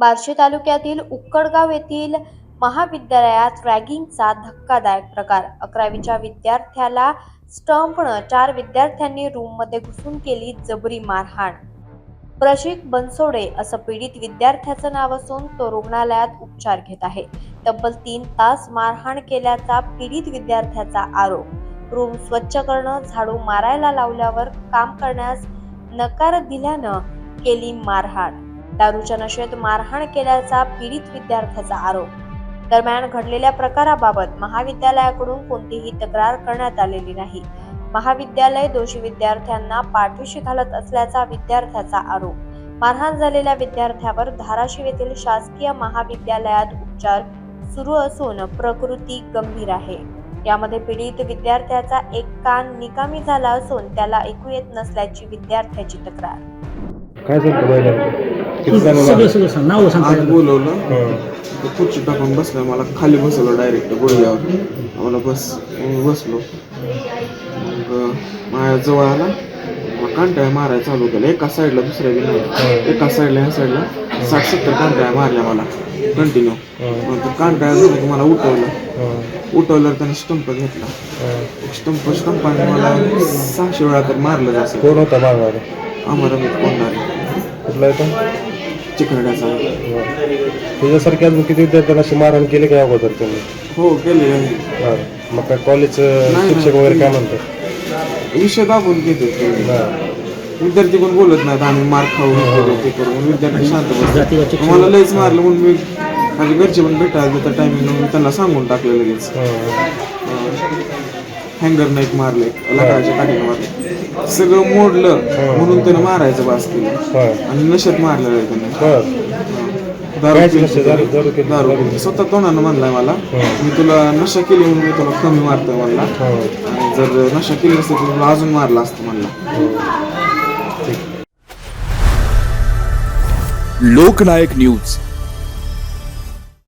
बार्शी तालुक्यातील उक्कडगाव येथील महाविद्यालयात रॅगिंगचा धक्कादायक प्रकार. 11वीच्या विद्यार्थ्याला स्टंपनं 4 विद्यार्थ्यांनी रूममध्ये घुसून केली जबरी मारहाण. प्रशिक बनसोडे असं पीडित विद्यार्थ्याचं नाव असून तो रुग्णालयात उपचार घेत आहे. तब्बल 3 तास मारहाण केल्याचा पीडित विद्यार्थ्याचा आरोप. रूम स्वच्छ करणं, झाडू मारायला लावल्यावर काम करण्यास नकार दिल्यानं केली मारहाण. दारूच्या नशेत मारहाण केल्याचा पीडित विद्यार्थ्याचा आरोप. दरम्यान घडलेल्या प्रकाराबाबत महाविद्यालयाकडून कोणतीही तक्रार करण्यात आलेली नाही. महाविद्यालय दोषी विद्यार्थ्यांना पाठीशी घालत असल्याचा विद्यार्थ्याचा आरोप. मारहाण झालेल्या विद्यार्थ्यावर धाराशिव येथील शासकीय महाविद्यालयात उपचार सुरू असून प्रकृती गंभीर आहे. यामध्ये पीडित विद्यार्थ्याचा एक कान निकामी झाला असून त्याला ऐकू येत नसल्याची विद्यार्थ्याची तक्रार. काय सगळं नाव आज बोलवलं खुर्ची टाकून बसलं, मला खाली बसवलं डायरेक्ट गुडघ्यावर. मला बसलो, मग माझ्या जवळ आला, मला कांटाळ्या मारायला चालू केलं. एका साईडला दुसऱ्या बी नाही, एका साईडला ह्या साईडला 60-70 कांटाळ्या मारल्या मला कंटिन्यू. मग कांटाळ्या झालं की मला उठवलं त्याने स्टंप घेतला. स्टंपाने मला 600 वेळा तर मारलं जास्त. कोण होता मारणारा? आम्हाला मी कोणणार कुठला येतो? चिकरड्याचा. तुझ्यासारखे अजून किती विद्यार्थ्यांना अशी मारहाण केली काय अगोदर त्यांनी? हो केले. मग काय कॉलेज शिक्षक वगैरे काय म्हणतात? विषय दाबून घेतो. विद्यार्थी पण बोलत नाहीत, आम्ही मार खाऊ ते करू. विद्यार्थी शांत बसतात. मला लयच मारलं म्हणून मी माझे घरचे पण भेटायला त्या टायमिंग मी त्यांना सांगून टाकलं लगेच. हँगरनं एक मारलं, लाकडाच्या काठीनं मारलं, सगळं मोडलं म्हणून त्यानं मारायचं बास केलं. आणि नशेत मारलेलं आहे त्यानं. दारू स्वतः तोंडानं म्हणलाय मला, मी तुला नशा केली म्हणून मी तुला कमी मारतोय म्हणला. आणि जर नशा केली नसती तर तुला अजून मारला असतं म्हणला. लोकनायक न्यूज.